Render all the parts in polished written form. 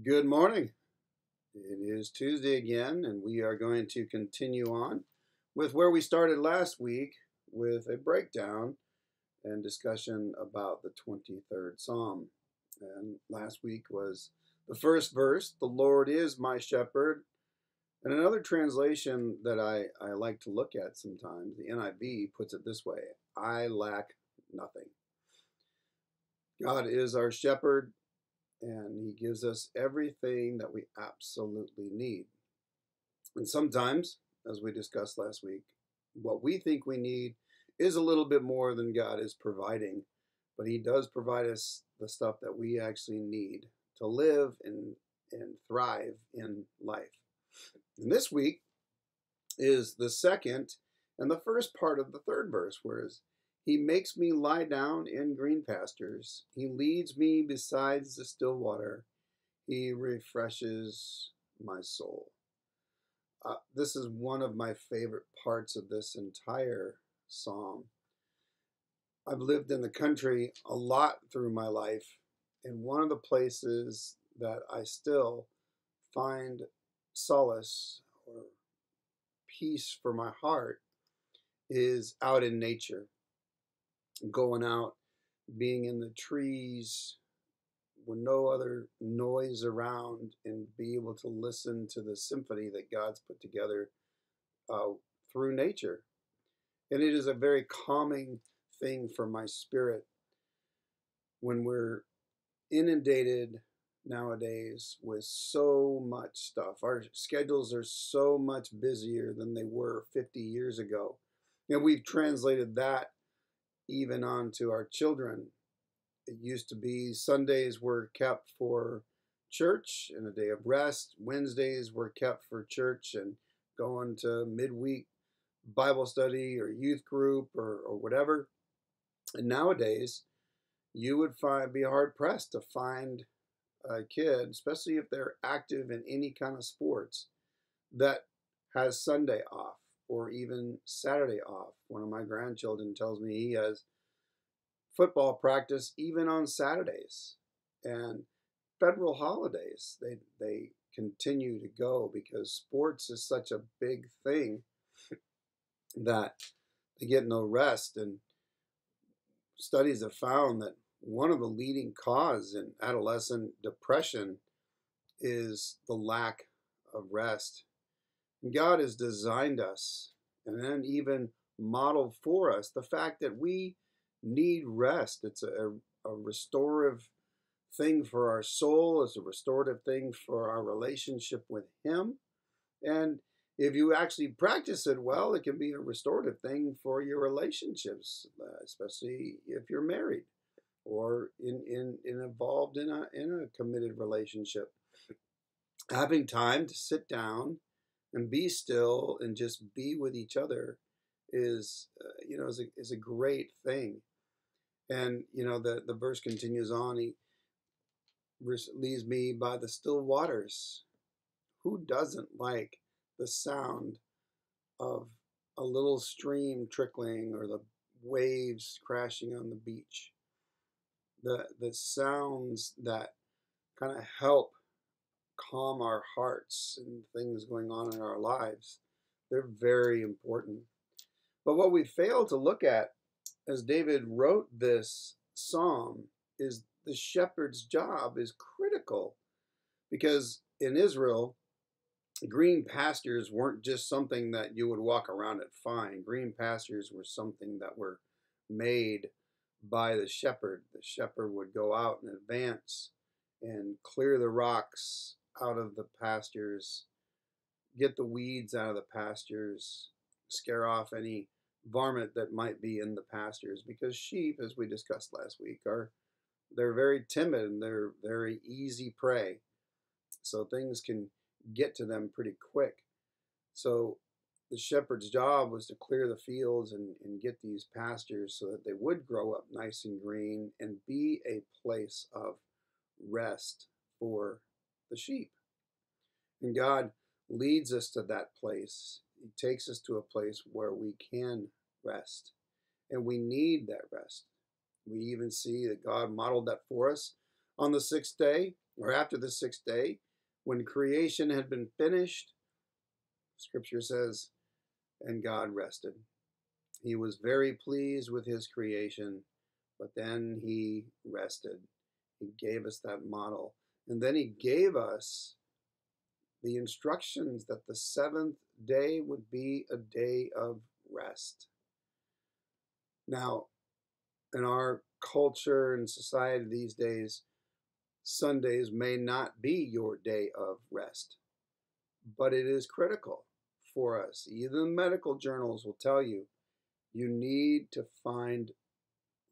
Good morning. It is Tuesday again, and we are going to continue on with where we started last week with a breakdown and discussion about the 23rd Psalm. And last week was the first verse, "The Lord is my shepherd." And another translation that I like to look at sometimes, the NIV, puts it this way: "I lack nothing." God is our shepherd, and he gives us everything that we absolutely need. And sometimes, as we discussed last week, what we think we need is a little bit more than God is providing, but he does provide us the stuff that we actually need to live and thrive in life. And this week is the second and the first part of the third verse, whereas he makes me lie down in green pastures. He leads me beside the still water. He refreshes my soul. This is one of my favorite parts of this entire psalm. I've lived in the country a lot through my life, and one of the places that I still find solace or peace for my heart is out in nature, going out, being in the trees with no other noise around, and be able to listen to the symphony that God's put together uh, through nature. And it is a very calming thing for my spirit when we're inundated nowadays with so much stuff. Our schedules are so much busier than they were 50 years ago. And we've translated that even onto our children. It used to be Sundays were kept for church and a day of rest. Wednesdays were kept for church and going to midweek Bible study or youth group or whatever. And nowadays, you would be hard pressed to find a kid, especially if they're active in any kind of sports, that has Sunday off or even Saturday off. One of my grandchildren tells me he has football practice even on Saturdays, and federal holidays they continue to go because sports is such a big thing that they get no rest. And studies have found that one of the leading causes in adolescent depression is the lack of rest. And God has designed us and then even modeled for us the fact that we need rest. It's a restorative thing for our soul. It's a restorative thing for our relationship with Him. And if you actually practice it well, it can be a restorative thing for your relationships, especially if you're married or involved in a committed relationship. Having time to sit down and be still and just be with each other is is a great thing. And the verse continues on. He leads me by the still waters. Who doesn't like the sound of a little stream trickling or the waves crashing on the beach? The sounds that kind of help calm our hearts and things going on in our lives, they're very important. But what we fail to look at as David wrote this psalm is the shepherd's job is critical, because in Israel, green pastures weren't just something that you would walk around and find. Green pastures were something that were made by the shepherd. The shepherd would go out in advance and clear the rocks out of the pastures, get the weeds out of the pastures, scare off any varmint that might be in the pastures, because sheep, as we discussed last week, they're very timid and they're very easy prey. So things can get to them pretty quick. So the shepherd's job was to clear the fields and get these pastures so that they would grow up nice and green and be a place of rest for the sheep. And God leads us to that place. He takes us to a place where we can rest. And we need that rest. We even see that God modeled that for us on the sixth day. or after the sixth day, when creation had been finished, Scripture says, and God rested. He was very pleased with his creation, but then he rested. He gave us that model. And then he gave us the instructions that the seventh day would be a day of rest. Now, in our culture and society these days, Sundays may not be your day of rest, but it is critical for us. Even medical journals will tell you you need to find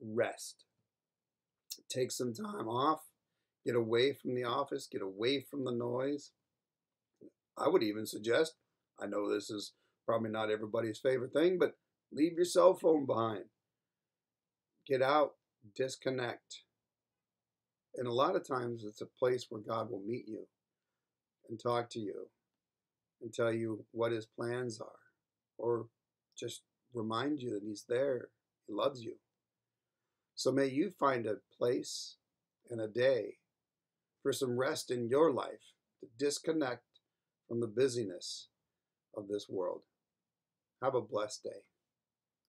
rest. Take some time off, get away from the office, get away from the noise. I would even suggest, I know this is probably not everybody's favorite thing, but leave your cell phone behind. Get out, disconnect. And a lot of times it's a place where God will meet you and talk to you and tell you what his plans are, or just remind you that he's there, he loves you. So may you find a place and a day for some rest in your life, to disconnect from the busyness of this world. Have a blessed day.